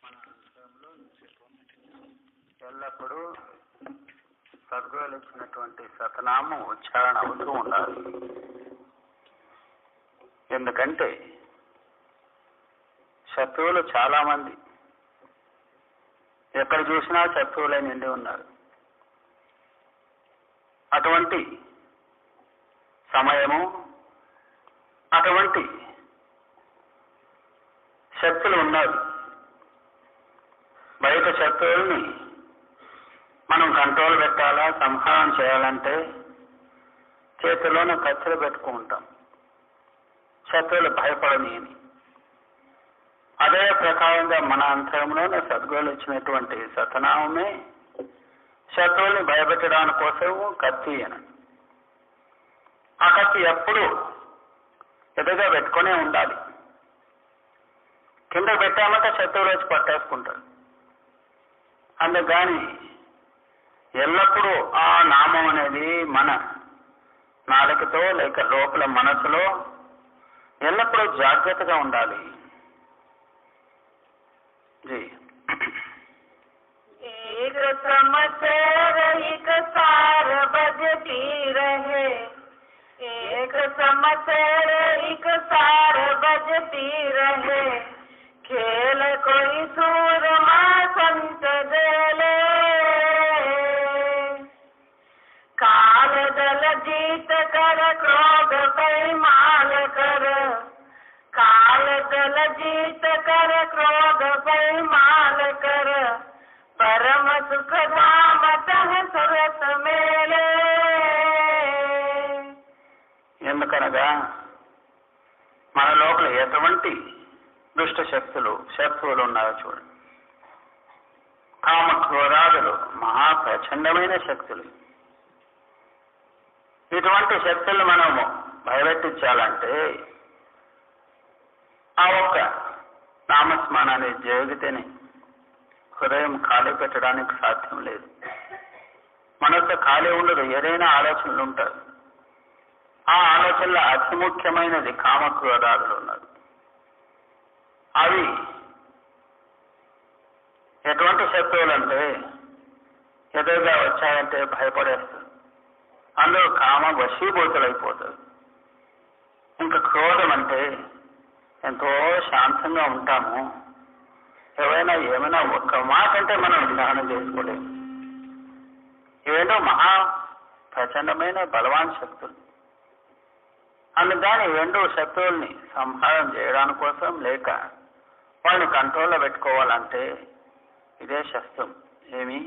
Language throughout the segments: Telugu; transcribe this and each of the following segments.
మన అంశంలో ఎల్లప్పుడూ సద్గురువులు ఇచ్చినటువంటి సతనామం ఉచ్చారణ అవుతూ ఉండాలి. ఎందుకంటే శత్రువులు చాలా మంది, ఎక్కడ చూసినా శత్రువులై నిండి ఉన్నారు. అటువంటి సమయము, అటువంటి శక్తులు ఉన్నారు. బయట శత్రువుల్ని మనం కంట్రోల్ పెట్టాలా, సంహారం చేయాలంటే చేతిలోనే కత్తులు పెట్టుకుంటాం, శత్రువులు భయపడని అని. అదే ప్రకారంగా మన అంతరంలోనే సద్గురువులు ఇచ్చినటువంటి సతనామమే శత్రువుల్ని భయపెట్టడానికి కోసము కత్తి అని. ఆ కత్తి ఎప్పుడు ఎదురుగా పెట్టుకునే ఉండాలి. కింద పెట్టామంటే శత్రువులు వచ్చి పట్టేసుకుంటారు. అందుకని ఎల్లప్పుడూ ఆ నామం అనేది మన నాలుకతో లేక లోపల మనసులో ఎల్లప్పుడూ జాగ్రత్తగా ఉండాలి. जी एक समाचार एक सार बजती रहे, एक समाचार एक सार बजती रहे, खेल कोई सूरमा संत देले, काल दल जीत कर क्रोध पैमाल कर, काल दल जीत कर क्रोध पैमाल कर, परम सुख धाम तह सुरत मेले. ఎందుకనగా మన లోపల ఎటువంటి దుష్ట శత్రువులు ఉన్నారో చూడండి. కామ క్రోధాదులు మహాప్రచండమైన శక్తులు. ఇటువంటి శక్తులు మనము భయపెట్టించాలంటే ఆ ఒక్క నామస్మరణాన్ని జరిగితేనే. హృదయం ఖాళీ పెట్టడానికి సాధ్యం లేదు. మనసు ఖాళీ ఉండదు, ఏదైనా ఆలోచనలు ఉంటారు. ఆ ఆలోచనలో అతి ముఖ్యమైనది కామక్రోధాదులు ఉన్నారు. అవి ఎటువంటి శత్రువులు అంటే ఎదురుగా వచ్చాయంటే భయపడేస్తారు. అందులో కామ వశీభూతులైపోతారు. ఇంకా క్రోధం అంటే ఎంతో శాంతంగా ఉంటాము. ఏమైనా ఒక్క మాట అంటే మనం ధ్యానం చేసుకోలేము. ఏదో మహా ప్రచండమైన బలవాన్ శక్తులు. అందుకని రెండు శత్రువుల్ని సంహారం చేయడానికి కోసం లేక వాళ్ళని కంట్రోల్లో పెట్టుకోవాలంటే ఇదే శస్త్రం. ఏమి?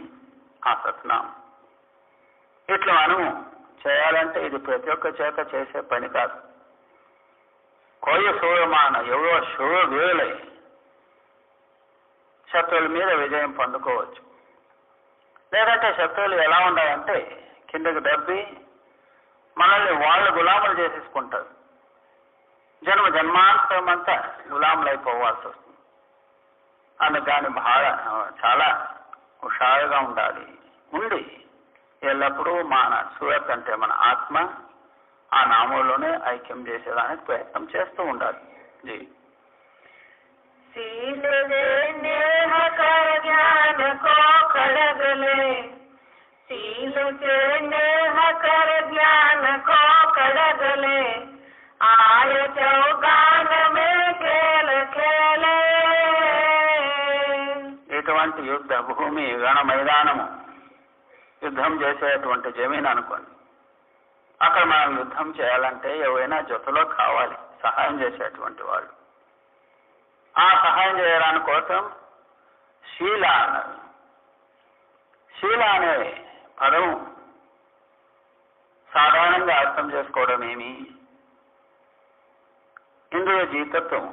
ఆ సత్నామం. ఇట్లా మనము చేయాలంటే ఇది ప్రతి ఒక్క చేత చేసే పని కాదు. కోయ సూరమాన ఎవరో శూరవీరులై శత్రువుల మీద విజయం పొందుకోవచ్చు. లేదంటే శత్రువులు ఎలా ఉండాలంటే కిందకి దబ్బి మనల్ని వాళ్ళు గులాములు చేసేసుకుంటారు. జన్మాంతరం అంతా గులాములు అయిపోవాల్సి వస్తుంది. అందుకని చాలా హుషారుగా ఉండాలి. ఉండి ఎల్లప్పుడూ మన సూరత్ అంటే మన ఆత్మ ఆ నామంలోనే ఐక్యం చేసేదానికి ప్రయత్నం చేస్తూ ఉండాలి. జీ सील ले नेह कर ज्ञान को खड़ग ले, सील से नेह कर ज्ञान को खड़ग ले, आय चौगान में खेल खेले. ఇటువంటి యుద్ధ భూమి రణ మైదానము, యుద్ధం చేసేటువంటి జమీన్ అనుకోండి. అక్కడ మనం యుద్ధం చేయాలంటే ఎవరైనా జతలో కావాలి, సహాయం చేసేటువంటి వాళ్ళు. ఆ సహాయం చేయడానికి కోసం శీల అన్నారు. శీల అనే పదం సాధారణంగా అర్థం చేసుకోవడం ఏమి? ఇంద్రియ జీతత్వం,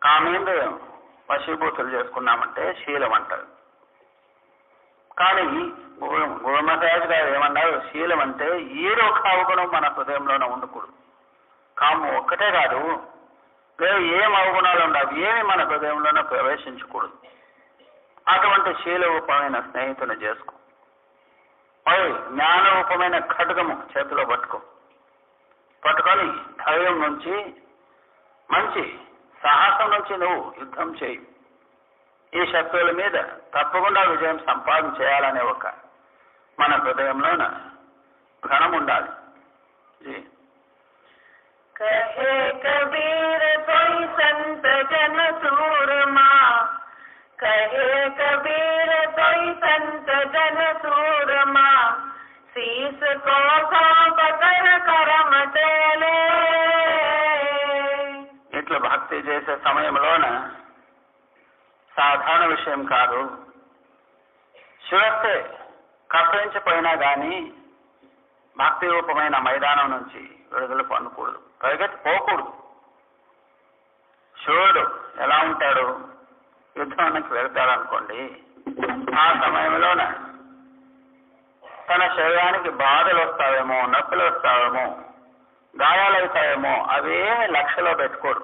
కామేంద్రియం వశీభూతులు చేసుకున్నామంటే శీలం అంటారు. కానీ గురుమహారాజు గారు ఏమన్నారు? శీలం అంటే ఏదో ఒక అవగుణం మన హృదయంలోనే ఉండకూడదు. కాము ఒక్కటే కాదు, లేదు ఏం అవగుణాలు ఉండవు, ఏమి మన హృదయంలోనే ప్రవేశించకూడదు. అటువంటి శీలరూపమైన స్నేహితుని చేసుకో. మరి జ్ఞానరూపమైన ఖడ్గము చేతిలో పట్టుకొని ధైర్యం నుంచి, మంచి సాహసం నుంచి నువ్వు యుద్ధం చేయి. ఈ శత్రువుల మీద తప్పకుండా విజయం సంపాదన చేయాలనే ఒక మన హృదయంలోన ఘనం ఉండాలి. कहे कबीर कोई संत जन सूरमा, कहे कबीर कोई संत जन सूरमा, शीस को सौंप कर करम तेले. ఇట్లా భక్తి చేసే సమయంలోన సాధారణ విషయం కాదు. శిరస్సే కప్పించిపోయినా కానీ భక్తి రూపమైన మైదానం నుంచి విడుదల పొందకూడదు, పరిగెత్తి పోకూడదు. శివుడు ఎలా ఉంటాడు? యుద్ధానికి వెళ్తాడనుకోండి, ఆ సమయంలోన తన శరీరానికి బాధలు వస్తావేమో, నొప్పులు వస్తావేమో, గాయాలవుతాయేమో, అవేమి లక్ష్యలో పెట్టుకోడు.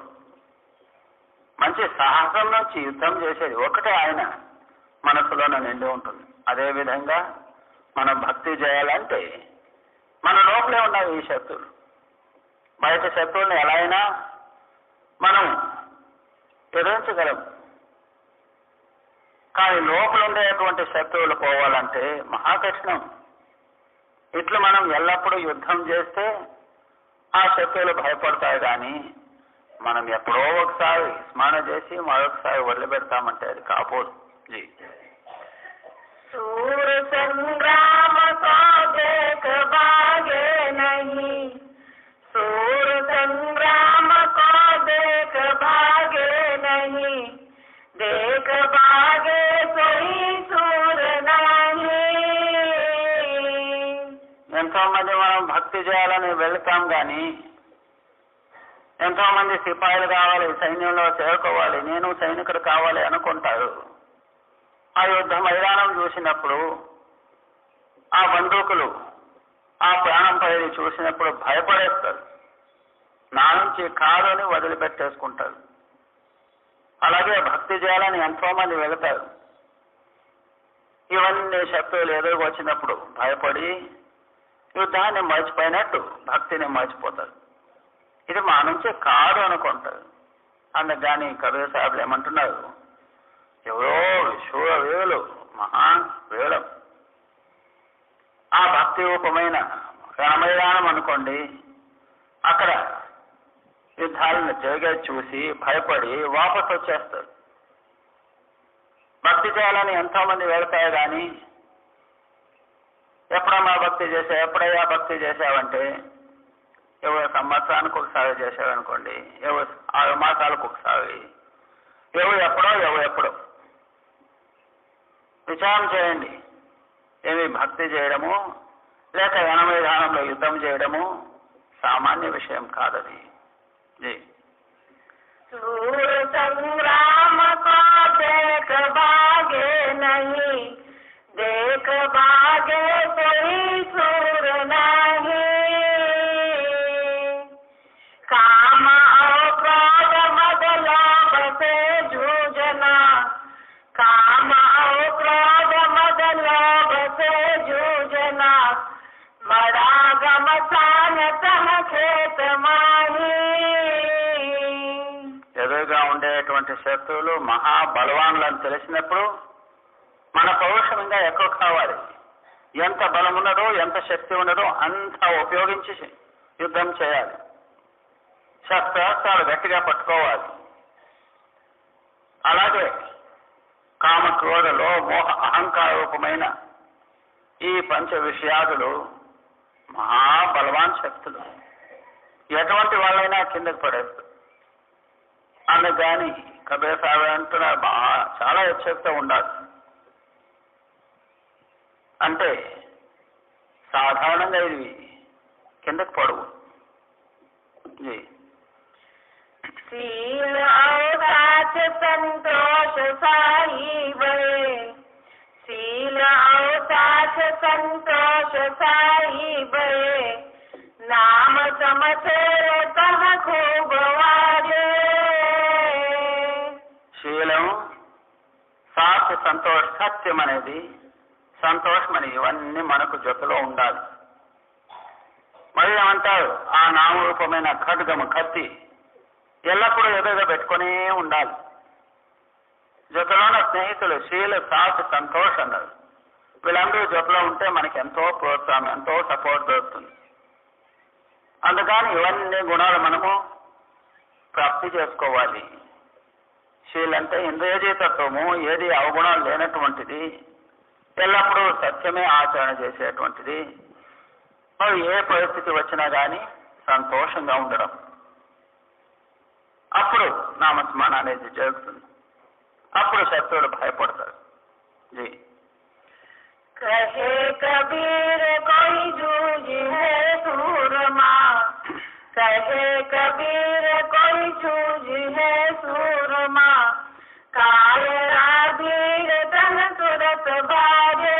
మంచి సాహసం నుంచి యుద్ధం చేసేది ఒకటే ఆయన మనసులోనే నిండి ఉంటుంది. అదేవిధంగా మనం భక్తి చేయాలంటే మన లోపలే ఉన్నవి ఈ శత్రువులు. బయట శత్రువుల్ని ఎలా అయినా మనం ఎదిరించగలం, కానీ లోపల ఉండేటువంటి శత్రువులు పోవాలంటే మహాకఠినం. ఇట్లా మనం ఎల్లప్పుడూ యుద్ధం చేస్తే ఆ శత్రువులు భయపడతాయి. కానీ మనం ఎప్పుడో ఒకసారి స్మరణ చేసి మరొకసారి వదిలిపెడతామంటే అది కాపోదు. सूर संग्राम को देख भागे नहीं, सूर संग्राम को देख भागे नहीं, देख भागे कोई सूर नहीं. ఎంతో మంది మనం భక్తి చేయాలని వెళ్తాం, కానీ ఎంతో మంది సిపాయిలు కావాలి, సైన్యంలో చేరుకోవాలి, నేను సైనికుడు కావాలి అనుకుంటారు. ఆ యుద్ధ మైదానం చూసినప్పుడు, ఆ బందూకులు, ఆ ప్రాణం పైన చూసినప్పుడు భయపడేస్తారు, నా నుంచి కాదు అని వదిలిపెట్టేసుకుంటారు. అలాగే భక్తి చేయాలని ఎంతో మంది వెళతారు. ఇవన్నీ శత్రువులు ఎదురుకు వచ్చినప్పుడు భయపడి యుద్ధాన్ని మర్చిపోయినట్టు భక్తిని మర్చిపోతారు. ఇది మా నుంచి కాదు అనుకుంటారు. అందుకని కబీర్ సాహెబ్లు ఏమంటున్నారు? ఎవరో శూరవీరులు, మహాన్ వీరులు, ఆ భక్తి రూపమైన రణమైదానం అనుకోండి, అక్కడ యుద్ధాలను జరిగే చూసి భయపడి వాపసు వచ్చేస్తారు. భక్తి చేయాలని ఎంతో మంది వెళ్తారు, కానీ ఎప్పుడమ్మా భక్తి చేసా, ఎప్పుడయ్యా భక్తి చేసావంటే, ఎవరు సంవత్సరానికి ఒకసారి చేశారనుకోండి, ఎవరు 6 మాసాలకు ఒకసారి, ఎవరు ఎప్పుడో. విచారం చేయండి. ఏమి భక్తి చేయడము లేక రణమైదానంలో యుద్ధం చేయడము సామాన్య విషయం కాదది. सूर संग्राम को देख भागे नहीं, देख भागे कोई सूर नहीं. काम और क्रोध मद लोभ से जूझना, काम और क्रोध मद लोभ से जूझना, मरा गमसान तह खेत माही. ఎదురుగా ఉండేటువంటి శత్రువులు మహాబలవాన్లను తెలిసినప్పుడు మన పౌరుషం ఇంకా ఎక్కువ కావాలి. ఎంత బలం ఉన్నదో, ఎంత శక్తి ఉన్నదో అంతా ఉపయోగించి యుద్ధం చేయాలి. శస్త్రాస్త్రాలు గట్టిగా పట్టుకోవాలి. అలాగే కామ క్రోధలో మోహ అహంకార రూపమైన ఈ పంచ విషయాదులు మహాబలవాన్ శక్తులు, ఎటువంటి వాళ్ళైనా కిందకి పడేస్తారు. అందుకని కబీర్ సాహెబ్ అంటున్నారు, చాలా హెచ్చరికతో ఉండాలి. అంటే సాధారణంగా ఇవి కిందకి పడవు. सील और साच संतोष साई बे, सील और साच संतोष साई बे, नाम समसे तह खूब वाजे. శీలం, సాత్, సంతోష్, సత్యం అనేది, సంతోషం అని ఇవన్నీ మనకు జతలో ఉండాలి. మరి ఏమంటారు? ఆ నామరూపమైన ఖడ్గము, కత్తి ఎల్లప్పుడూ ఎదురుగా పెట్టుకునే ఉండాలి. జతలో ఉన్న స్నేహితులు శీల, సాత్, సంతోష్ అన్నారు. వీళ్ళందరూ జతలో ఉంటే మనకి ఎంతో ప్రోత్సాహం, ఎంతో సపోర్ట్ దొరుకుతుంది. అందుకని ఇవన్నీ గుణాలు మనము ప్రాప్తి చేసుకోవాలి. శీల్ అంటే ఇంద్రియజీతత్వము, ఏది అవగుణాలు లేనటువంటిది, ఎల్లప్పుడూ సత్యమే ఆచరణ చేసేటువంటిది, మరి ఏ పరిస్థితి వచ్చినా కానీ సంతోషంగా ఉండడం. అప్పుడు నామస్మరణ అనేది జరుగుతుంది. అప్పుడు శత్రువులు భయపడతారు. జీ कहे कबीर कोई जूझ है सूरमा, कहे कबीर कोई जूझ है सूरमा, कायरा भीड़ तन तुरत भागे.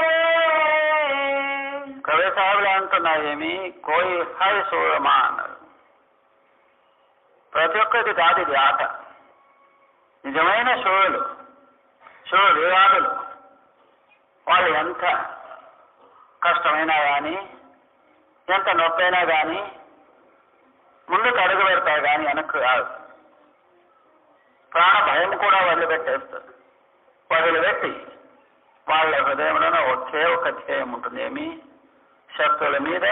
కవి సాగులు అంటున్నాయేమి, కోయి హై సూరమా అన్నారు. ప్రతి ఒక్కటి కాదు ఇది ఆట. నిజమైన శూరులు, వీరాదులు, వాళ్ళు ఎంత కష్టమైనా కానీ, ఎంత నొప్పైనా కానీ ముందుకు అడుగు పెడతారు కానీ వెనక్కి రాదు. ప్రాణ భయం కూడా వదిలిపెట్టేస్తారు. వదిలిపెట్టి వాళ్ళ హృదయంలోనే ఒకే ఒక ధ్యేయం ఉంటుంది. ఏమి? శత్రువుల మీద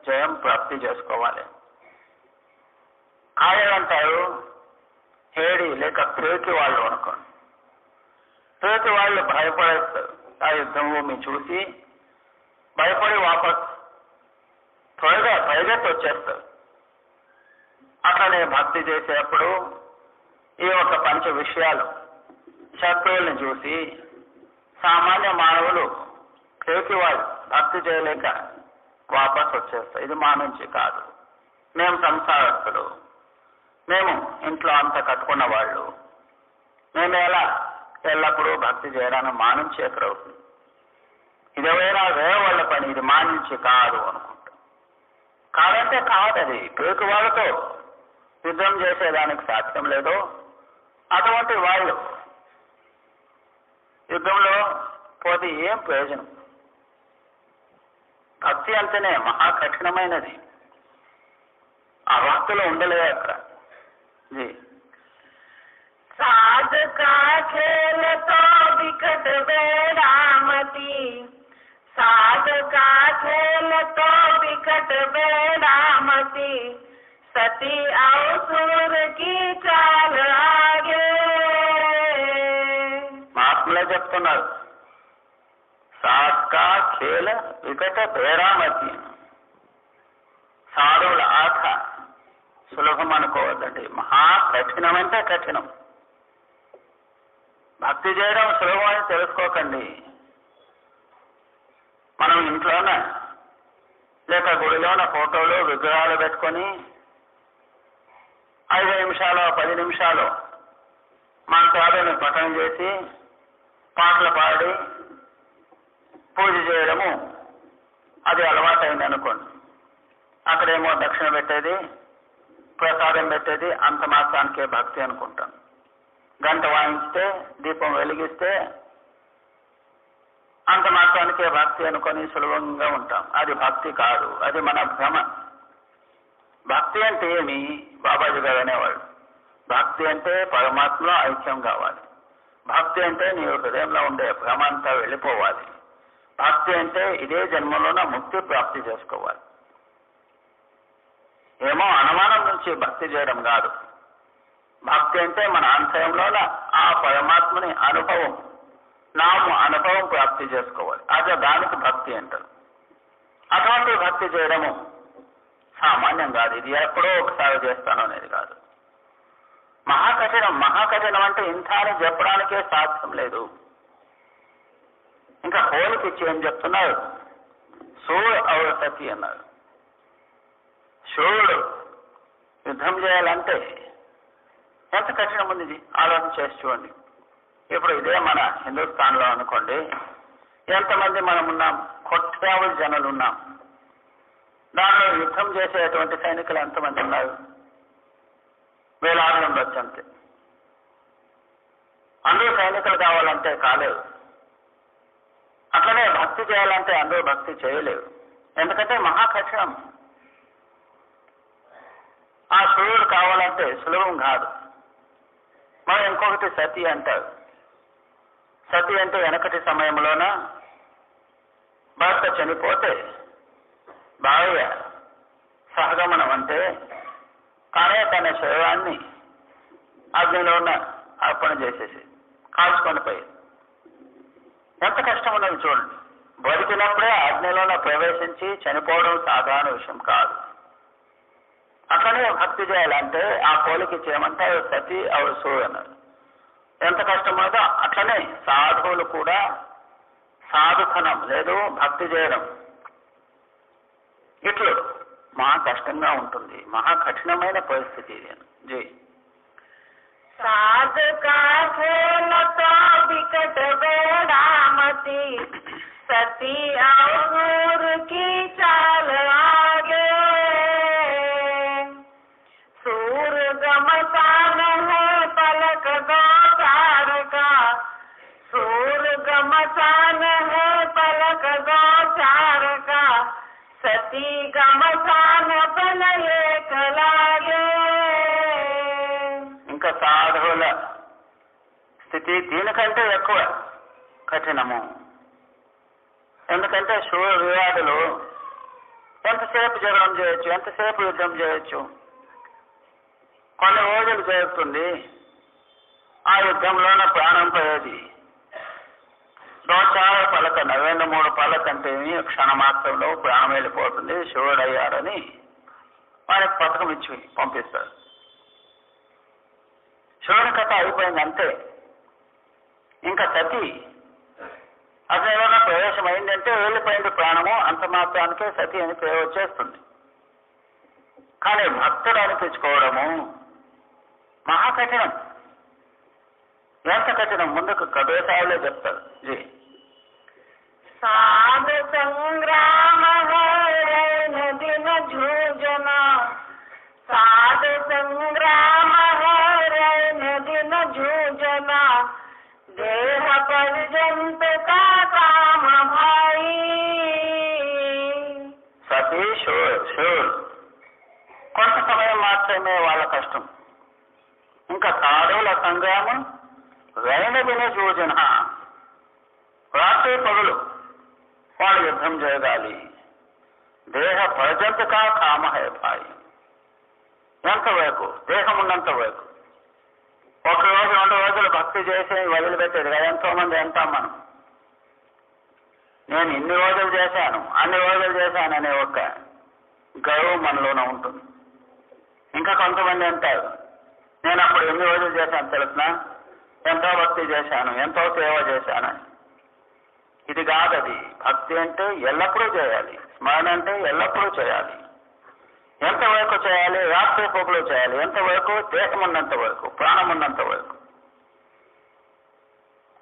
జయం ప్రాప్తి చేసుకోవాలి. కాయలంటారు హేడి లేక పేకి వాళ్ళు అనుకోండి. పేకి వాళ్ళు భయపడేస్తారు. ఆ యుద్ధం భూమి చూసి భయపడి వాపస్ త్వరగా పరిగెత్తి వచ్చేస్తారు. అట్లనే భక్తి చేసేప్పుడు ఈ ఒక పంచ విషయాలు శత్రువుల్ని చూసి సామాన్య మానవులు పేకి వాళ్ళు భక్తి చేయలేక వాపస్ వచ్చేస్తారు. ఇది మా నుంచి కాదు, మేము సంసారస్తులు, మేము ఇంట్లో అంతా కట్టుకున్న వాళ్ళు, మేము ఎలా ఎల్లప్పుడూ భక్తి చేయడానికి మా నుంచి ఎక్కడవుతుంది. ఇదేమైనా వేరే వాళ్ళ పని, ఇది మా నుంచి కాదు అనుకుంటాం. కాదంటే కాదు. అది పేకు వాళ్ళతో యుద్ధం చేసేదానికి సాధ్యం లేదు. అటువంటి వాళ్ళు యుద్ధంలో పోతే ఏం ప్రయోజనం? భక్తి అంటేనే మహా కఠినమైనది. ఆ భక్తులు ఉండలేదు అక్కడ. साध का खेल तो विकट बेरामती, साध का खेल तो विकट बेरामती, सती असुर की चाल आगे. మహాత్ములే చెప్తున్నారు, సాధ్ కా ఖేల వికట బేరామతి. సాధువుల ఆట సులభం అనుకోవద్దండి, మహా కఠినం అంటే కఠినం. భక్తి చేయడం సులభం అని తెలుసుకోకండి. మనం ఇంట్లోన లేక గుడిలోన ఫోటోలు విగ్రహాలు పెట్టుకొని 5 నిమిషాలు 10 నిమిషాలు మంత్రాలను పఠనం చేసి పాటలు పాడి పూజ చేయడము అది అలవాటైంది అనుకోండి. అక్కడేమో దక్షిణ పెట్టేది, ప్రసాదం పెట్టేది, అంత మాత్రానికే భక్తి అనుకుంటాం. గంట వాయించితే, దీపం వెలిగిస్తే అంత మాత్రానికే భక్తి అనుకొని సులభంగా ఉంటాం. అది భక్తి కాదు, అది మన భ్రమ. భక్తి అంటే ఏమి? బాబాజీ గారు అనేవాళ్ళు, భక్తి అంటే పరమాత్మలో ఐక్యం కావాలి. భక్తి అంటే నీ హృదయంలో ఉండే భ్రమ అంతా వెళ్ళిపోవాలి. భక్తి అంటే ఇదే జన్మలోన ముక్తి ప్రాప్తి చేసుకోవాలి. ఏమో అనుమానం నుంచి భక్తి చేయడం కాదు. భక్తి అంటే మన అంతరంలోన ఆ పరమాత్మని అనుభవం, నాము అనుభవం ప్రాప్తి చేసుకోవాలి. అదే దానికి భక్తి అంటారు. అటువంటి భక్తి చేయడము సామాన్యం కాదు. ఇది ఎప్పుడో ఒకసారి చేస్తాను అనేది కాదు. మహాకఠినం. మహాకఠినం అంటే ఇంత అని చెప్పడానికే సాధ్యం లేదు. ఇంకా హోలికిచ్చి ఏం చెప్తున్నారు? సూర్య ఔరసతి అన్నారు. శూరుడు యుద్ధం చేయాలంటే ఎంత కఠినం ఉంది ఇది, ఆలోచన చేసి చూడండి. ఇప్పుడు ఇదే మన హిందుస్థాన్లో అనుకోండి, ఎంతమంది మనం ఉన్నాం, కోట్లాది జనాలు ఉన్నాం. దానిలో యుద్ధం చేసేటువంటి సైనికులు ఎంతమంది ఉన్నారు? వేలాది ఉండొచ్చు అంతే. అందరూ సైనికులు కావాలంటే కాలేవు. అట్లనే భక్తి చేయాలంటే అందరూ భక్తి చేయలేవు. ఎందుకంటే మహాకఠినం. ఆ సూర్యుడు కావాలంటే సులభం కాదు. మరి ఇంకొకటి సతి అంటారు. సతి అంటే వెనకటి సమయంలోన భర్త చనిపోతే భార్య సహగమనం అంటే తానే తన శరీరాన్ని అగ్నిలోన అర్పణ చేసేసి కాల్చుకొని పోయి ఎంత కష్టం ఉన్నది చూడండి. బతికినప్పుడే అగ్నిలోన ప్రవేశించి చనిపోవడం సాధారణ విషయం కాదు. అట్లనే భక్తి చేయాలంటే ఆ పోలికి చేయమంటారు సతి అవసు అన్నారు. ఎంత కష్టమో అట్లనే సాధువులు కూడా సాధుతనం లేదు భక్తి చేయడం ఇట్లు మహా కష్టంగా ఉంటుంది. మహా కఠినమైన పరిస్థితి ఇది. జీ साधका खेलता बिकट बेड़ामती सती और की चाल आगे सूर गमसान है पलक दो चार का सूर गमसान है पलक दो चार का सती गमसान पल एक लागे. ఇంకా సాధువుల స్థితి దీనికంటే ఎక్కువ కఠినము. ఎందుకంటే శూర విరాడులు ఎంతసేపు జగడం చేయొచ్చు, ఎంతసేపు యుద్ధం చేయొచ్చు, కొన్ని రోజులు జరుగుతుంది. ఆ యుద్ధంలోన ప్రాణం పోయేది. దోచార పలక 93 పలక అంటే క్షణమాత్రంలో ప్రాణం వెళ్ళిపోతుంది. శివుడయ్యారని వారికి పథకం ఇచ్చి పంపిస్తారు. శివుని కథ అయిపోయింది అంతే. ఇంకా సతి అసలు ఏమైనా ప్రవేశం అయిందంటే వెళ్ళిపోయింది ప్రాణము, అంత మాత్రానికే సతి అని పేరు వచ్చేస్తుంది. కానీ భక్తుడు అనిపించుకోవడము మహా కఠినం. ఎంత కఠినం ముందుకు కబీర్ చెప్తారు. జీ साध संग्राम है दिन झूझना साध संग्राम है दिन झूझना देह पर्यंत का काम भाई. సతీ శూర్ కొంత సమయం మాత్రమే వాళ్ళ కష్టం. ఇంకా సాధువుల సంగ్రామం దిన జూజన రాత్రి పగులు వాళ్ళు యుద్ధం చేయగాలి. దేహ పర్యంతకా కామ హే భాయి. ఎంతవరకు దేహం ఉన్నంత వరకు. ఒక రోజు 2 రోజులు భక్తి చేసి వదిలిపెట్టేది కదా ఎంతో మంది అంటాం మనం. నేను ఇన్ని రోజులు చేశాను అన్ని రోజులు చేశాను అనే ఒక గర్వం మనలోనే ఉంటుంది. ఇంకా కొంతమంది అంటారు నేను అప్పుడు ఎన్ని రోజులు చేశాను తెలుసునా, ఎంతో భక్తి చేశాను, ఎంతో సేవ చేశాను. ఇది కాదది. భక్తి అంటే ఎల్లప్పుడూ చేయాలి, స్మరణ అంటే ఎల్లప్పుడూ చేయాలి. ఎంతవరకు చేయాలి? రాత్రి పొగలు చేయాలి. ఎంతవరకు? దేహం ఉన్నంత వరకు, ప్రాణం ఉన్నంత వరకు.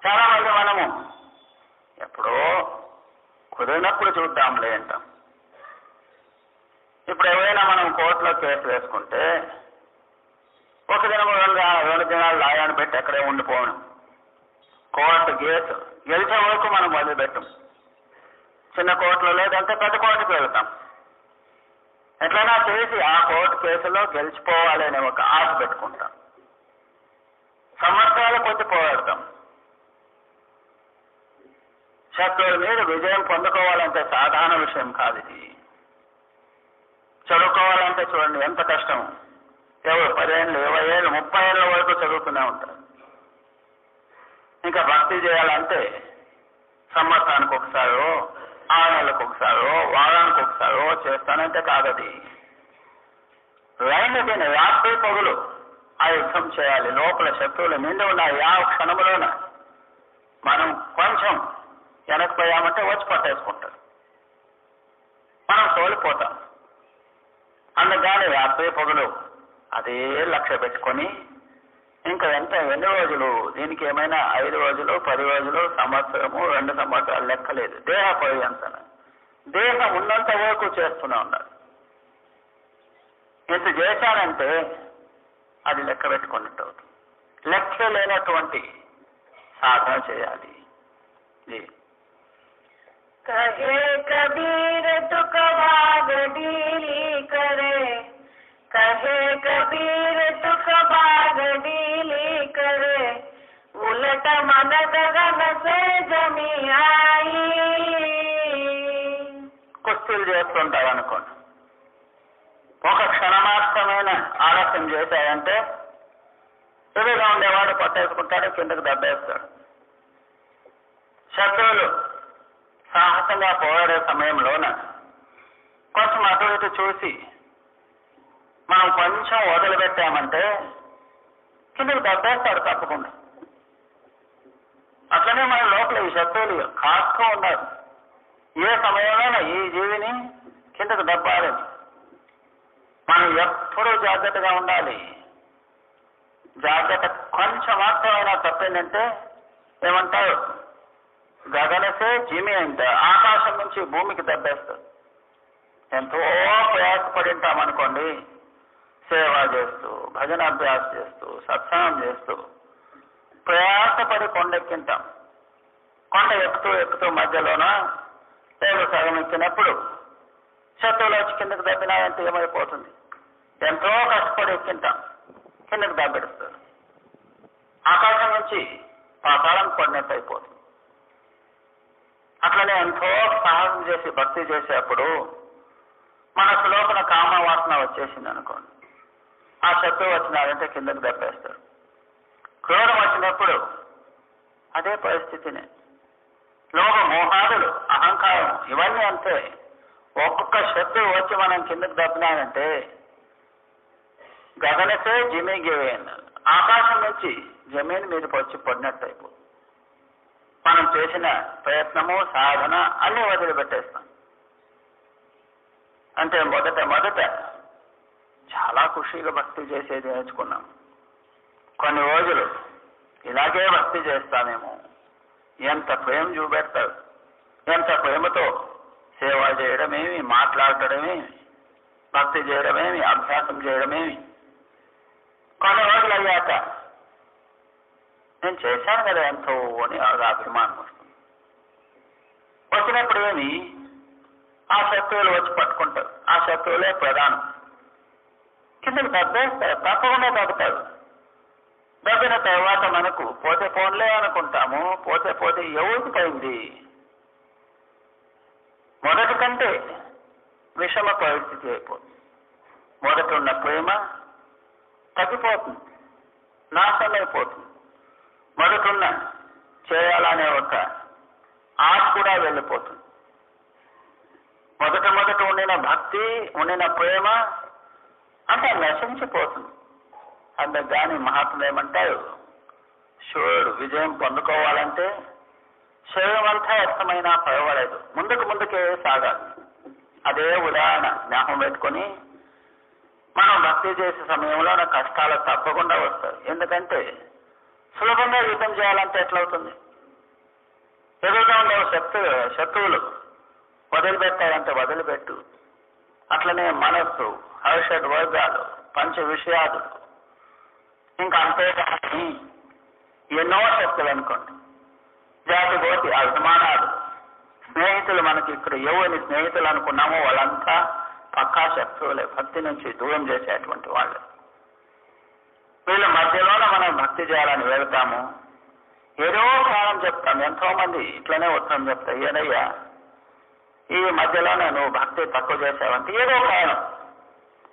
చాలా మంది మనము ఎప్పుడో కుదిరినప్పుడు చూద్దాంలే అంటాం. ఇప్పుడు ఎవరైనా మనం కోర్టులో కేసు వేసుకుంటే ఒక దినం 2 దినాలు లాయాన్ని పెట్టి అక్కడే ఉండిపోవడం. కోర్టు కేసు గెలిచే వరకు మనం వదిలిపెట్టం. చిన్న కోర్టులో లేదంటే పెద్ద కోర్టుకు వెళ్తాం. ఎట్లయినా చేసి ఆ కోర్టు కేసులో గెలిచిపోవాలి అనే ఒక ఆశ పెట్టుకుంటాం. సంవత్సరాలు కొద్ది పోరాడతాం. శత్రువుల మీద విజయం పొందుకోవాలంటే సాధారణ విషయం కాదు ఇది. చదువుకోవాలంటే చూడండి ఎంత కష్టం. ఎవరు 10 ఏళ్ళు 20 ఏళ్ళు 30 ఏళ్ళ వరకు చదువుకునే ఉంటారు. ఇంకా భక్తి చేయాలంటే సంవత్సరానికి ఒకసారో 6 నెలలకు ఒకసారో వారానికి ఒకసారో చేస్తానంటే కాదది. దిన రాత్రి పగులు ఆ యుద్ధం చేయాలి. లోపల శత్రువులు నిండి ఉన్నాయి. ఆ క్షణంలోన మనం కొంచెం వెనకపోయామంటే వచ్చి పట్టేసుకుంటారు. మనం సోలిపోతాం. అందుకని రాత్రి పగులు అదే లక్ష్య పెట్టుకొని ఇంకా ఎన్ని రోజులు దీనికి ఏమైనా 5 రోజులు 10 రోజులు సంవత్సరము 2 సంవత్సరాలు లెక్కలేదు. దేహ పర్యంతన దేహం ఉన్నంత వరకు చేస్తూనే ఉన్నారు. ఇంత చేశానంటే అది లెక్క పెట్టుకున్నట్టు అవుతుంది. లెక్క లేనటువంటి సాధన చేయాలి. कहे कबीर दुख भाग डीली करे कहे कबीर दुख भाग डीली करे उलट मन गगन చేస్తుంటారు అనుకోండి. ఒక క్షణమాత్రమైన ఆలస్యం చేశాయంటే ఎదురుగా ఉండేవాడు పట్టేసుకుంటాడు, కిందకు దెబ్బేస్తాడు. శత్రువులు సాహసంగా పోరాడే సమయంలోన కొంచెం అటు ఇటు చూసి మనం కొంచెం వదిలిపెట్టామంటే కిందకు దెబ్బేస్తాడు తప్పకుండా. అట్లనే మన లోపల ఈ శత్రువులు కాస్తూ ఉన్నారు, ఏ సమయంలోనైనా ఈ జీవిని కిందకు దెబ్బాలని. మనం ఎప్పుడూ జాగ్రత్తగా ఉండాలి. జాగ్రత్త కొంచెం మాత్రమైనా తప్పిందంటే ఏమంటారు, గగనసే జిమి అంటే ఆకాశం నుంచి భూమికి దెబ్బేస్తారు. ఎంతో ప్రయాసపడి ఉంటామనుకోండి, సేవ చేస్తూ, భజన అభ్యాసం చేస్తూ, సత్సంగం చేస్తూ ప్రయాసపడి కొండెక్కింటాం. కొండ ఎక్కుతూ మధ్యలోన తేలు సగం ఎక్కినప్పుడు శత్రువులు వచ్చి కిందకు దెబ్బినాయంటే ఏమైపోతుంది? ఎంతో కష్టపడి ఎక్కింటాం, కిందకు దెబ్బెడుస్తారు. ఆకాశం నుంచి పాతాళం పడినట్టు అయిపోతుంది. అట్లనే ఎంతో సాహసం చేసి భక్తి చేసేప్పుడు మనసు లోపల కామవాసన వచ్చేసింది అనుకోండి, ఆ శత్రువు వచ్చినారంటే కిందకు దెబ్బేస్తారు. క్రోధం వచ్చినప్పుడు అదే పరిస్థితినే. లోభ మోహాదులు, అహంకారం ఇవన్నీ అంతే. ఒక్కొక్క శత్రువు వచ్చి మనం కిందకు దెబ్బినారంటే గగనసే జిమిగివేన్, ఆకాశం నుంచి జమీన్ మీదకి వచ్చి పడినట్టు అయిపోతుంది. మనం చేసిన ప్రయత్నము, సాధన అన్నీ వదిలిపెట్టేస్తాం. అంటే మొదట చాలా ఖుషీగా భక్తి చేసేది నేర్చుకున్నాం. కొన్ని రోజులు ఇలాగే భక్తి చేస్తామేమో, ఎంత ప్రేమ చూపెడతారు, ఎంత ప్రేమతో సేవ చేయడమేమి, మాట్లాడటమేమి, భక్తి చేయడమేమి, అభ్యాసం చేయడమేమి. కొన్ని రోజులు అయ్యాక నేను చేశాను కదా ఎంతో అని అభిమానం వస్తుంది. వచ్చినప్పుడు ఏమి ఆ శత్రువులు వచ్చి పట్టుకుంటారు. ఆ శత్రువులే ప్రధానం. కిందకి దెబ్బేస్తారు, తప్పకుండా దెబ్బతారు. దెబ్బిన తర్వాత మనకు పోతే పోన్లే అనుకుంటాము. పోతే ఎవరికి పోయింది? మొదటి కంటే విషమ పరిస్థితి అయిపోతుంది. మొదట ఉన్న ప్రేమ తగ్గిపోతుంది, నాశనం అయిపోతుంది. మొదటున్న చేయాలనే ఒక ఆశ కూడా వెళ్ళిపోతుంది. మొదట ఉండిన భక్తి, ఉండిన ప్రేమ అంటే నశించిపోతుంది. అందుకని మహాత్ములు ఏమంటారు, శివుడు విజయం పొందుకోవాలంటే శరీరం అంతా వ్యక్తమైనా పర్వాలేదు, ముందుకే సాగాలి. అదే ఉదాహరణ జ్ఞాపకం పెట్టుకొని మనం భక్తి చేసే సమయంలో కష్టాలు తప్పకుండా వస్తాయి. ఎందుకంటే సులభంగా యుద్ధం చేయాలంటే ఎట్లవుతుంది? ఎదురుగా ఉండే శత్రువులు వదిలిపెట్టాలంటే వదిలిపెట్టు. అట్లనే మనస్సు, హర్షడ్ వర్గాలు, పంచ విషయాలు, ఇంకా అంతేకాని ఎన్నో శక్తులు అనుకోండి, జాతి పోతి అభిమానాలు, స్నేహితులు. మనకి ఇక్కడ ఎవరిని స్నేహితులు అనుకున్నామో వాళ్ళంతా పక్కా శత్రువులే, భక్తి నుంచి దూరం చేసేటువంటి వాళ్ళు. వీళ్ళ మధ్యలోనే మనం భక్తి చేయాలని వెళ్తాము. ఏదో కారణం చెప్తాం. ఎంతో మంది ఇట్లనే ఉత్తరం చెప్తారు, ఏదయ్యా ఈ మధ్యలోనే నువ్వు భక్తి తక్కువ చేసావంటే ఏదో కారణం.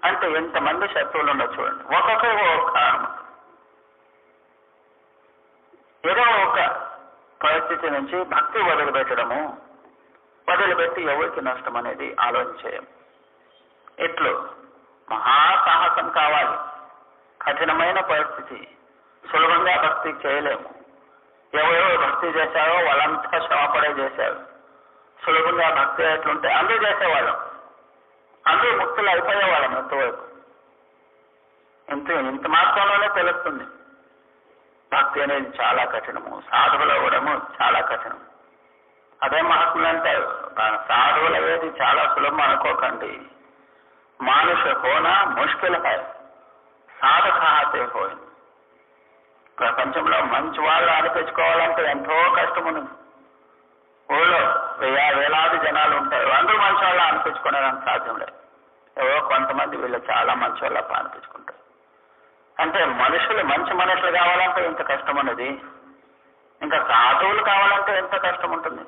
అంటే ఎంతమంది శత్రువులు ఉండొచ్చు చూడండి. ఒక్కొక్కరు ఒక కారణం. ఏదో ఒక పరిస్థితి నుంచి భక్తి వదిలిపెట్టి ఎవరికి నష్టం అనేది ఆలోచించేయం. ఇట్లు మహాసాహసం కావాలి. కఠినమైన పరిస్థితి, సులభంగా భక్తి చేయలేము. ఎవరెవరు భక్తి చేశారో వాళ్ళంతా శ్రమపడే చేశారు. సులభంగా భక్తి ఎట్లుంటే అందరూ చేసేవాళ్ళం, అందరూ ముక్తులు అయిపోయేవాళ్ళం. ఎంతవరకు ఇంత మాత్రంలోనే తెలుస్తుంది భక్తి అనేది చాలా కఠినము, సాధువులు అవ్వడము చాలా కఠినం. అదే మహాత్ములు అంటారు, సాధువులు అయ్యేది చాలా సులభం అనుకోకండి. మానుష హోనా ముష్కిల్ హై, సాధక హాతే హోయింది. ప్రపంచంలో మంచి వాళ్ళు అనిపించుకోవాలంటే ఎంతో కష్టం ఉంది. ఊళ్ళో వేలాది జనాలు ఉంటారు, అందరూ మంచి వాళ్ళు అనిపించుకోవడానికి సాధ్యం లేదు. ఎవరో కొంతమంది వీళ్ళు చాలా మంచి వాళ్ళు అనిపించుకుంటారు. అంటే మనుషులు మంచి మనుషులు కావాలంటే ఎంత కష్టం ఉన్నది, ఇంకా సాధువులు కావాలంటే ఎంత కష్టం ఉంటుంది.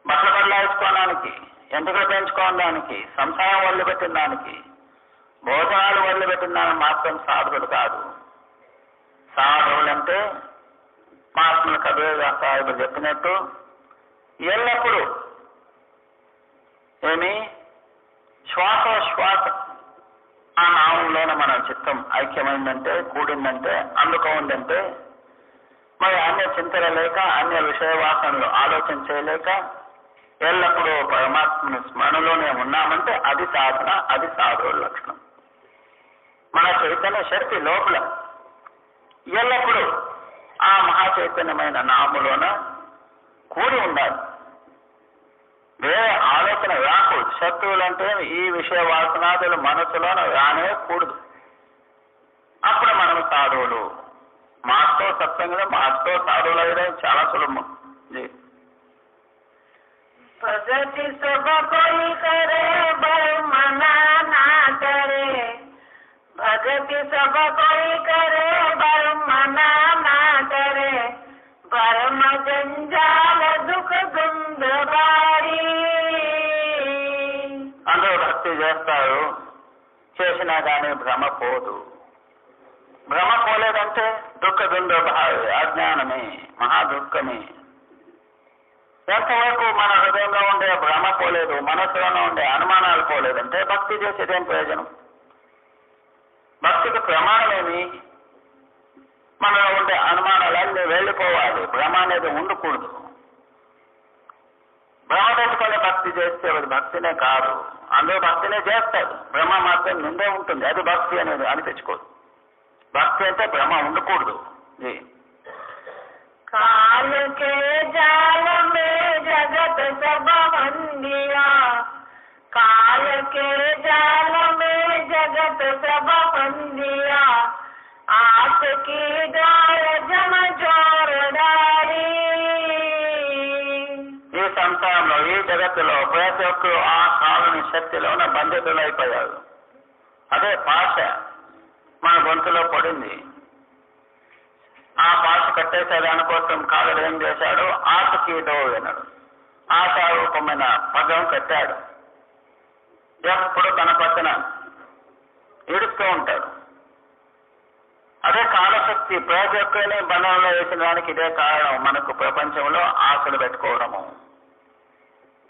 బట్టలు బదలాయించుకోవడానికి ఎంటుకలు పెంచుకోవడానికి, సంసారం వదిలిపెట్టిన దానికి, భోజనాలు వదిలిపెట్టిన దానికి మాత్రం సాధువులు కాదు. సాధువులంటే మహాత్ములు కబీర్ సాహిబులు చెప్పినట్టు ఎల్లప్పుడూ ఏమి శ్వాస ఆ నామంలోనే మన చిత్తం ఐక్యమైందంటే, కూడిందంటే, అందుకు ఉందంటే, మరి అన్య చింతన లేక, అన్య విషయ వాసనలు ఆలోచన చేయలేక ఎల్లప్పుడూ పరమాత్మని స్మరణలోనే ఉన్నామంటే అది సాధన, అది సాధువుల లక్షణం. మన చైతన్య శక్తి లోపల ఎల్లప్పుడూ ఆ మహాచైతన్యమైన నాములోన కూడి ఉండాలి. వేరే ఆలోచన రాకూడదు. శత్రువులంటే ఈ విషయ వాసనాదులు మనసులోన రానే కూడదు. అప్పుడు మనం సాధువులు. మాస్తో సత్సంగం, మాస్తో సాధువులు అయ్యడం చాలా సులభం. भगति सब कोई करे मना ना करे, भगति सब कोई करे मना ना करे, भरम जंजाल दुख गुंद बारी. అందరూ భక్తి చేస్తారు, చేసినా కానీ భ్రమ పోదు. భ్రమ పోలేదంటే దుఃఖ దుంద అజ్ఞానమే, మహాదుఃఖమే. ఎంతవరకు మన హృదయంలో ఉండే భ్రమ పోలేదు, మనసులోనే ఉండే అనుమానాలు పోలేదంటే భక్తి చేసేదేం ప్రయోజనం? భక్తికి ప్రమాణమేమి? మనలో ఉండే అనుమానాలన్నీ వెళ్ళిపోవాలి. భ్రమ అనేది ఉండకూడదు. భ్రమ పెట్టుకొని భక్తి చేస్తే అది భక్తినే కాదు. అందరూ భక్తినే చేస్తారు, భ్రమ మాత్రం నిండే ఉంటుంది. అది భక్తి అనేది అనిపించుకోదు. భక్తి అంటే భ్రమ ఉండకూడదు. काल के जाल में जगत सब बंदिया, काल के जाल में जगत सब बंदिया, आस की गाय जम जोर डारी. ఈ సంసారంలో, ఈ జగత్తులో ప్రతి ఒక్కరు ఆ కాలని శక్తిలోన బంధితులైపోయారు. అదే పాశ మన గొంతులో పడింది. ఆ పాశ కట్టేసే దానికోసం కాలుడు ఏం చేశాడు? ఆశకీటో విన్నాడు. ఆశారూపమైన పదం కట్టాడు. ఎప్పుడు తన పక్కన ఏడుస్తూ ఉంటాడు. అదే కాలశక్తి ప్రతి ఒక్కరిని బంధంలో వేసిన దానికి ఇదే కారణం. మనకు ప్రపంచంలో ఆశలు పెట్టుకోవడము.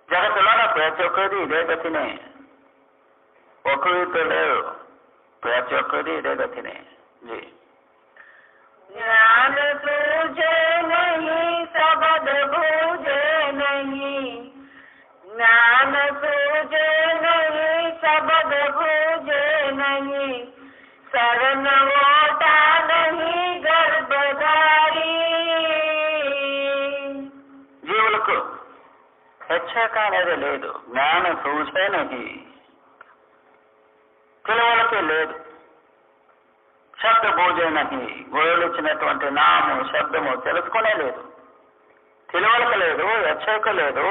జగత్తులోనే ప్రతి ఒక్కరిది ఇదే గతినే. ఒకరితో లేరు, ప్రతి ఒక్కరిది ఇదే గతినే. ज्ञान सूझे नहीं शब्द बूझे नहीं, ज्ञान सूझे नहीं शब्द बूझे नहीं, शरण ओटा नहीं गर्भधारी. జీవులకు హెచ్చక అనేది లేదు. జ్ఞాన సూచనకి పిలవలకి లేదు. శబ్ద భోజనకి గోయలు ఇచ్చినటువంటి నాము శబ్దము తెలుసుకునే లేదు. తెలివలక లేదు, హెచ్చరిక లేదు,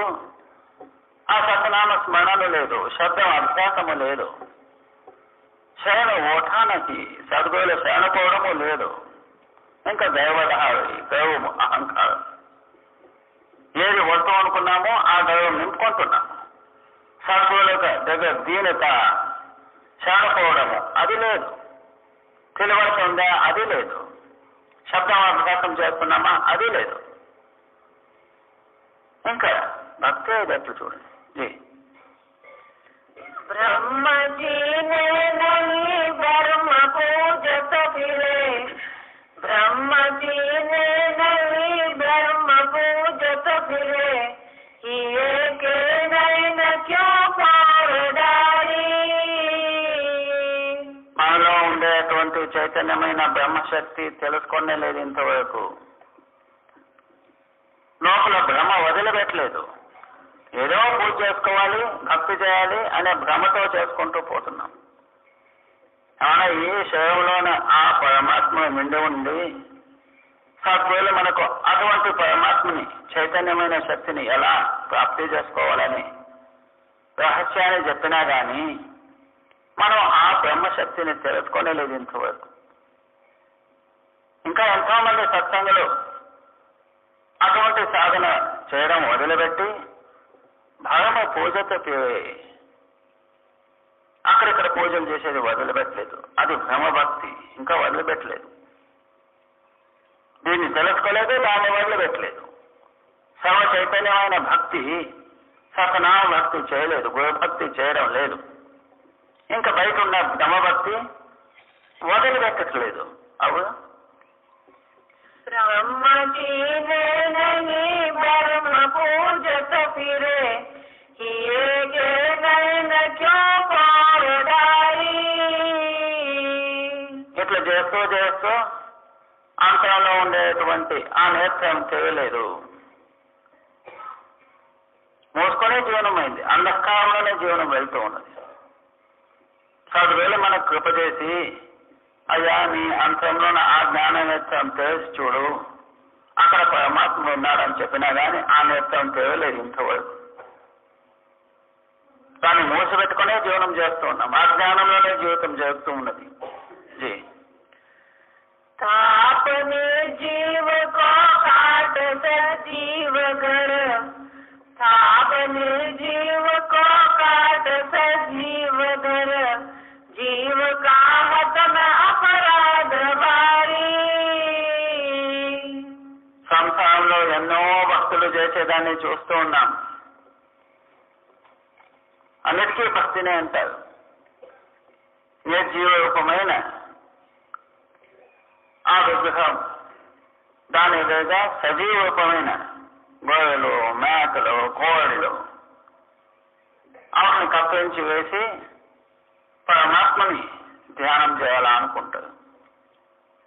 ఆ సతనామ స్మరణలు లేదు, శబ్దం అభ్యాసము లేదు. శరణ ఓఠానకి సద్గురుల శరణపోవడము లేదు. ఇంకా దైవధారి, దైవము, అహంకారం. ఏది వస్తాం అనుకున్నామో ఆ దైవం నింపుకుంటున్నాము. సద్గురుల దగ్గర దీనత, శరణపోవడము అది లేదు. తెలివలసి ఉందా? అది లేదు. శబ్దం అభ్యాసం చేస్తున్నామా? అది లేదు. ఇంకా భక్తి అయ్యేటట్లు చూడండి. ब्रह्म जी ने नहीं ब्रह्म पूजत फिरे, ब्रह्म जी ने नहीं ब्रह्म पूजत फिरे, ये के नैन क्यों पार डारी. మనలో ఉండేటువంటి చైతన్యమైన బ్రహ్మశక్తి తెలుసుకునే లేదు ఇంతవరకు. లోపల భ్రమ వదిలిపెట్టలేదు. ఏదో పూజ చేసుకోవాలి, భక్తి చేయాలి అనే భ్రమతో చేసుకుంటూ పోతున్నాం. అవునా? ఈ శరీరంలోనే ఆ పరమాత్మ నిండి ఉండి సద్గురులు మనకు అటువంటి పరమాత్మని, చైతన్యమైన శక్తిని ఎలా ప్రాప్తి చేసుకోవాలని రహస్యాన్ని చెప్పినా కానీ మనం ఆ బ్రహ్మశక్తిని తెలుసుకోలేదు ఇంతవరకు. ఇంకా ఎంతో మంది సత్సంగులు అటువంటి సాధన చేయడం వదిలిపెట్టి భరమ పూజతో అక్కడిక్కడ పూజలు చేసేది వదిలిపెట్టలేదు. అది భ్రమభక్తి, ఇంకా వదిలిపెట్టలేదు. దీన్ని తెలుసుకోలేదు, దాన్ని వదిలిపెట్టలేదు. సర్వ చైతన్యమైన భక్తి, సతనామ భక్తి చేయలేదు, గురుభక్తి చేయడం లేదు. ఇంకా బయట ఉన్న భ్రమభక్తి వదిలిపెట్టట్లేదు. అవును, ब्रह्म जी ने नहीं ब्रह्म पूजत फिरे, किए के नैन क्यों पार डाली. ఇట్లా చేస్తూ చేస్తూ అంతరంలో ఉండేటువంటి ఆ నేత్రం చేయలేదు. మూసుకొనే జీవనమైంది, అంధకారంలోనే జీవనం వెళ్తూ ఉన్నది. చదువువేళ మనకు కృప చేసి, అయ్యా నీ అంతరంలో ఆ జ్ఞాన నేత్రం తెలిసి చూడు, అక్కడ పరమాత్మ ఉన్నాడని చెప్పినా కానీ ఆ నేత్రం తెలియలేదు ఇంతవరకు. దాన్ని మూసిపెట్టుకునే జీవనం చేస్తూ ఉన్నాం. ఆ జ్ఞానంలోనే జీవితం జరుగుతూ ఉన్నది. జీ तापने जीव को काट सजीव घर, तापने जीव को काट सजीव घर, जीव का हतन अपराध भारी. సంసారంలో ఎన్నో భక్తులు చేసేదాన్ని చూస్తూ ఉన్నాం. అన్నిటికీ భక్తినే అంటారు. నిర్జీవ రూపమైన ఆ విగ్రహం, దాని ఎదురుగా సజీవ రూపమైన గొర్రెలు, మేకలు, కోడిలు ఆమెను కప్పించి వేసి పరమాత్మని ధ్యానం చేయాలనుకుంటారు.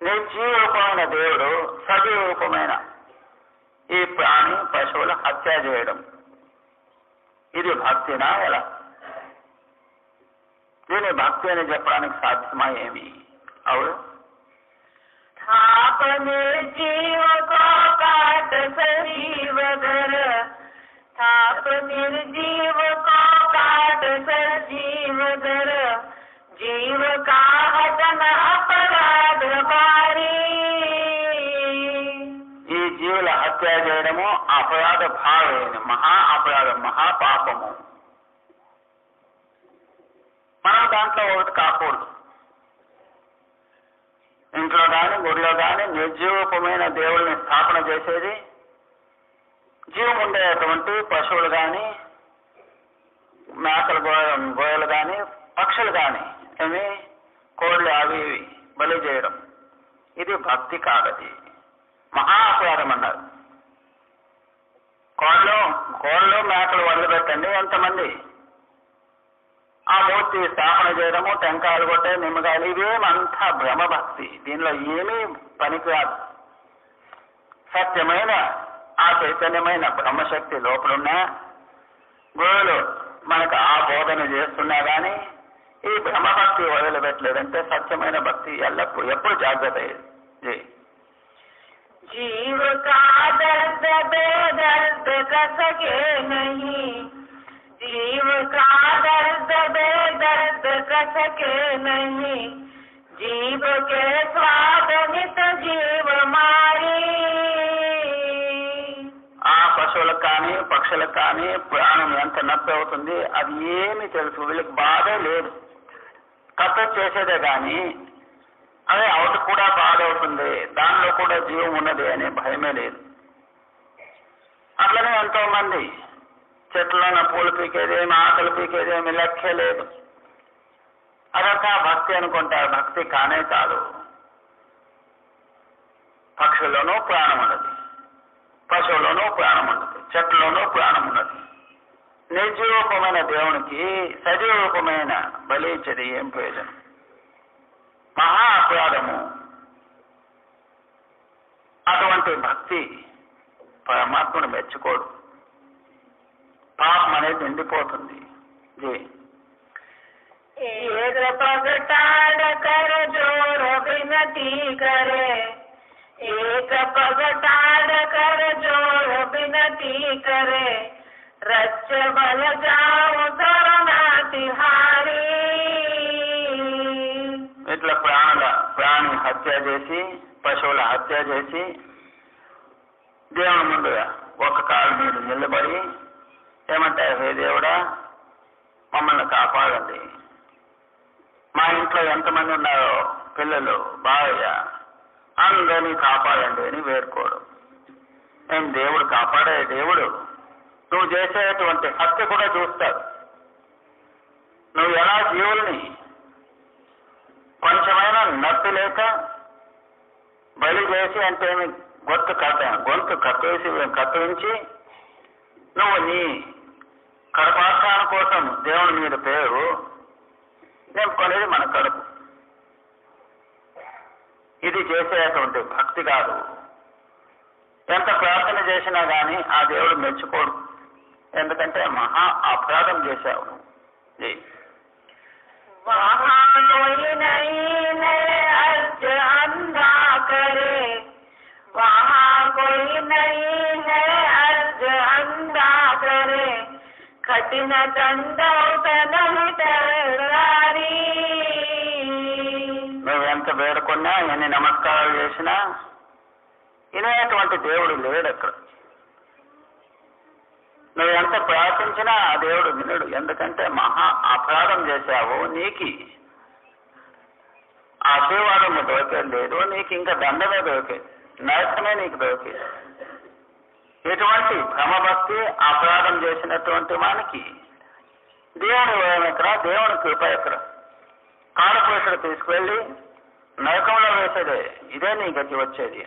నిర్జీవ రూపమైన దేవుడు సజీవ రూపమైన ఈ ప్రాణి పశువుల హత్య చేయడం, ఇది భక్తినా ఎలా? దీని భక్తి అని చెప్పడానికి సాధ్యమా ఏమి? అవును, तापने जीव को काट सजीव घर, तापने जीव को काट सजीव घर, जीव का हतन अपराध भारी. ఈ జీవుల హత్య చేయడము అపరాధ భావైన మహా అపరాధం, మహాపాపము. మనం దాంట్లో ఒకటి కాకూడదు. ఇంట్లో కానీ గుడిలో కానీ నిర్జీవరూపమైన దేవుల్ని స్థాపన చేసేది, జీవం ఉండేటువంటి పశువులు కానీ, మేకలు, గోయలు కానీ, పక్షులు కానీ, ఏమి కోళ్ళు అవి ఇవి బలి చేయడం, ఇది భక్తి కాదది, మహా అపరాధం అన్నారు. కోళ్ళు మేకలు వదిలిపెట్టండి, ఎంతమంది ఆ మూర్తి స్థాపన చేయడము, టెంకాయలు కొట్టే, నిమ్మకాయలు, ఇవేమంతా భ్రమభక్తి. దీనిలో ఏమీ పనికిరాదు. సత్యమైన ఆ చైతన్యమైన బ్రహ్మశక్తి లోపలున్నా, గురువులు మనకు ఆ బోధన చేస్తున్నా కానీ ఈ బ్రహ్మభక్తి వదిలిపెట్టలేదంటే సత్యమైన భక్తి ఎల్లప్పుడు ఎప్పుడు జాగ్రత్త. जीव का दर्द बेदर्द कसके नहीं, जीव का दर्द बेदर्द कसके नहीं, जीव के स्वाद नित जीव मारी. ఆ పశువులకు కానీ పక్షులకు కానీ ప్రాణం ఎంత నొప్పి అవుతుంది అది ఏమి తెలుసు, వీళ్ళకి బాధే లేదు. కథ చేసేదే కానీ అదే అవటి కూడా బాధ అవుతుంది, దానిలో కూడా జీవం ఉన్నది అనే భయమే లేదు. అట్లనే ఎంతో మంది చెట్లలోన పూలు పీకేదేమి, ఆకలి పీకేదేమి లెక్కే లేదు. అదంతా భక్తి అనుకుంటారు. భక్తి కానే కాదు. పక్షుల్లోనూ ప్రాణం ఉన్నది, పశువులోనూ ప్రాణం ఉన్నది, చెట్లలోనూ ప్రాణం ఉన్నది. నిర్జీవరూపమైన దేవునికి సజీవ రూపమైన బలి ఇచ్చేది ఏం ప్రయోజనం? మహా అపరాధము. అటువంటి భక్తి పరమాత్మను మెచ్చుకోడు, పాపం అనేది నిండిపోతుంది. एक पगटाड़ कर जोर विनती करे, एक पगटाड़ कर जोर विनती करे, रच बल जाओ शरणा तिहारी. ఇట్లా ప్రాణి హత్య చేసి, పశువుల హత్య చేసి, దేవుని ముందు ఒక కాలు మీద నిలబడి ఏమంటారు? హే దేవుడా, మమ్మల్ని కాపాడండి, మా ఇంట్లో ఎంతమంది ఉన్నారో పిల్లలు, భార్య, అందరినీ కాపాడండి అని వేడుకోవడం. నేను దేవుడు కాపాడే దేవుడు, నువ్వు చేసేటువంటి హత్య కూడా చూస్తాడు. నువ్వు ఎలా జీవుల్ని కొంచెమైనా నొప్పి లేక బలి చేసి అంటే గొంతు కత్తిరించి నువ్వు నీ కడపార్థాల కోసం దేవుని మీద పేరు నింపుకునేది మన కడుపు. ఇది చేసేటువంటి భక్తి కాదు. ఎంత ప్రార్థన చేసినా కానీ ఆ దేవుడు మెచ్చుకోడు. ఎందుకంటే మహా అపరాధం చేశావు. కఠిన నువ్వెంత వేడుకున్నా, ఎన్ని నమస్కారాలు చేసినా వినేటువంటి దేవుడు లేడు అక్కడ. నువ్వు ఎంత ప్రార్థించినా ఆ దేవుడు వినడు. ఎందుకంటే మహా అపరాధం చేశావు. నీకు ఆశీర్వాదము దొరికేది లేదు, నీకు ఇంకా దండమే దొరికేది, నరకమే నీకు దొరికేది. ఎటువంటి భ్రమభక్తి అపరాధం చేసినటువంటి వానికి దేవుని వరం ఎక్కడ, దేవుని కృప ఎక్కడ? కాలపురుషుడు తీసుకువెళ్ళి నరకంలో వేసేదే, ఇదే నీ గతి వచ్చేది.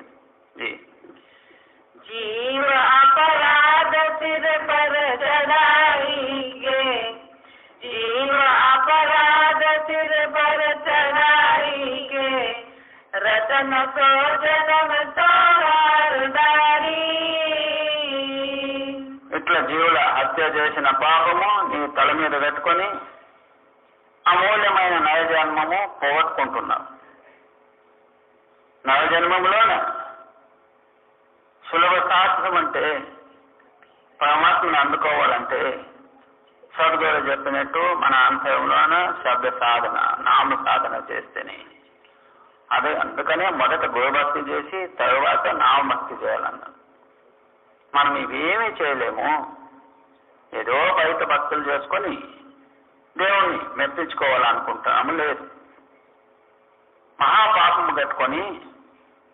जीव अपराध सिर पर चढ़ाएंगे, जीव अपराध सिर पर चढ़ाएंगे, रतन सो जन्म तोहारदारी. ఇట్లా జీవుల హత్య చేసిన పాపము నీ తల మీద పెట్టుకొని అమూల్యమైన నరజన్మము పోగొట్టుకుంటున్నావు. నరజన్మంలోనే సులభ శాస్త్రం అంటే పరమాత్మను అందుకోవాలంటే సద్గురు చెప్పినట్టు మన అంతరంలోన శబ్ద సాధన, నామ సాధన చేస్తేనే. అదే అందుకనే మొదట గురుభక్తి చేసి తరువాత నామభక్తి చేయాలన్నారు. మనం ఇవేమీ చేయలేము. ఏదో బయట భక్తులు చేసుకొని దేవుణ్ణి మెప్పించుకోవాలనుకుంటాము. లేదు, మహాపాపము కట్టుకొని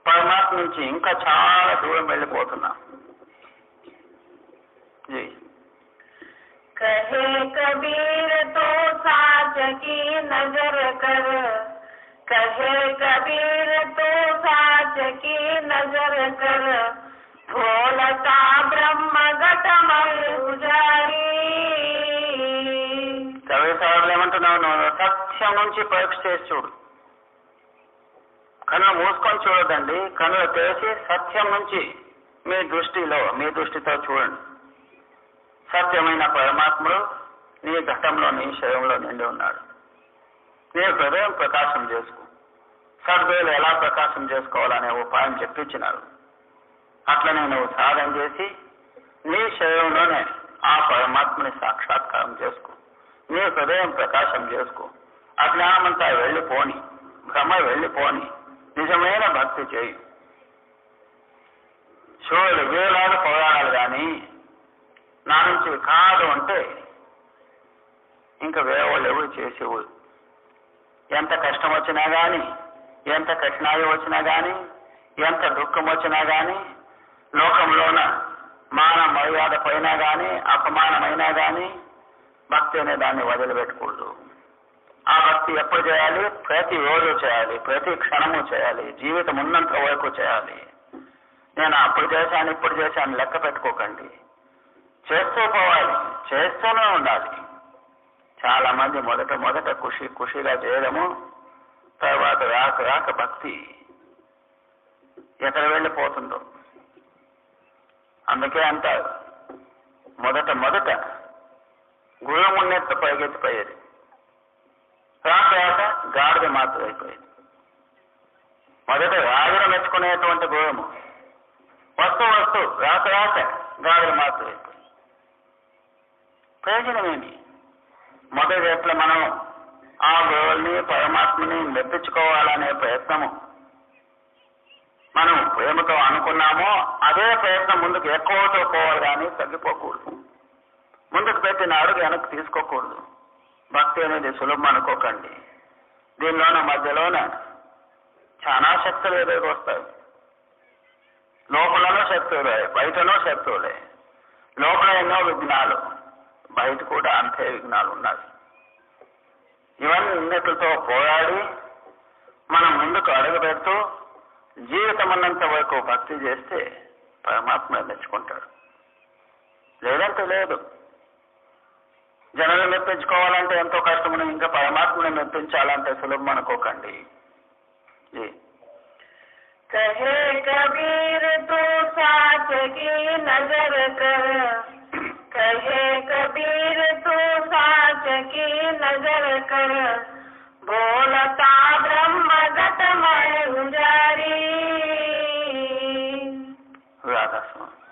పరమాత్మ నుంచి ఇంకా చాలా దూరం వెళ్ళిపోతున్నాం. कहे कबीर तो साच की नजर कर, कहे कबीर तो साच की नजर कर, भोलता ब्रह्म घटमल उजारी. కవి సార్లు ఏమంటున్నావు? నువ్వు సత్యం నుంచి పరీక్ష చేసి చూడు. కన్ను మూసుకొని చూడదండి, కన్నులు తెరిచి సత్యం నుంచి మీ దృష్టితో చూడండి. సత్యమైన పరమాత్ముడు నీ ఘటంలో, నీ శరీరంలో నిండి ఉన్నాడు. నీ హృదయం ప్రకాశం చేసుకో. సద్గురులు ఎలా ప్రకాశం చేసుకోవాలనే ఉపాయం చెప్పించినారు. అట్లనే నువ్వు సాధన చేసి నీ శరీరంలోనే ఆ పరమాత్మని సాక్షాత్కారం చేసుకో. నీ హృదయం ప్రకాశం చేసుకో. అజ్ఞానమంతా వెళ్ళిపోని, భ్రమ వెళ్ళిపోని నిజమైన భక్తి చేయి. శివుడు వేలాది పోరాడాలి కానీ నా నుంచి కాదు అంటే ఇంకా వేరేవాళ్ళు ఎవరు చేసేవాళ్ళు. ఎంత కష్టం వచ్చినా కానీ, ఎంత కఠినాయం వచ్చినా కానీ, ఎంత దుఃఖం వచ్చినా కానీ, లోకంలోన మాన మర్యాద పోయినా కానీ, అపమానమైనా కానీ భక్తి అనే దాన్ని వదిలిపెట్టకూడదు. ఆ భక్తి ఎప్పుడు చేయాలి? ప్రతిరోజు చేయాలి, ప్రతి క్షణము చేయాలి, జీవితం ఉన్నంత వరకు చేయాలి. నేను అప్పుడు చేశాను, ఇప్పుడు చేశాను లెక్క పెట్టుకోకండి. చేస్తూ పోవాలి, చేస్తూనే ఉండాలి. చాలా మంది మొదట ఖుషిగా చేయడము, తర్వాత రాక భక్తి ఎక్కడ వెళ్ళిపోతుందో. అందుకే అంటారు, మొదట గురువు మున్నెత్త పైకెత్తిపోయేది, రాక గాడిద మాత్రం అయిపోయేది. మొదట రాజును మెచ్చుకునేటువంటి గురువు వస్తూ రాక గాడిద మాత్రం అయిపోయింది. ప్రయోజనమేమి? మొదటి ఎట్లా మనం ఆ గురువుల్ని, పరమాత్మని మెప్పించుకోవాలనే ప్రయత్నము మనం ప్రేమతో అనుకున్నామో అదే ప్రయత్నం ముందుకు ఎక్కువతో పోవాలి కానీ తగ్గిపోకూడదు. ముందుకు పెట్టిన అడుగు వెనక్కి తీసుకోకూడదు. భక్తి అనేది సులభం అనుకోకండి. దీనిలోన మధ్యలోన చాలా శక్తులు ఎదురు వస్తాయి. లోపలనో శక్తులే, బయటనో శక్తులే. లోపల ఎన్నో విఘ్నాలు, బయట కూడా అంతే విఘ్నాలు ఉన్నాయి. ఇవన్నిటితో పోరాడి మనం ముందుకు అడుగు పెడుతూ జీవితం అన్నంత వరకు భక్తి చేస్తే పరమాత్మ మెచ్చుకుంటాడు. లేదంటే లేదు. జనాలను మెప్పించుకోవాలంటే ఎంతో కష్టమని, ఇంకా పరమాత్మని మెప్పించాలంటే సులభం అనుకోకండి. कहे कबीर तू साच की नजर कर, कहे कबीर तू साच की नजर कर, बोलता ब्रह्मगत मैं गुजारी. राधा स्वामी.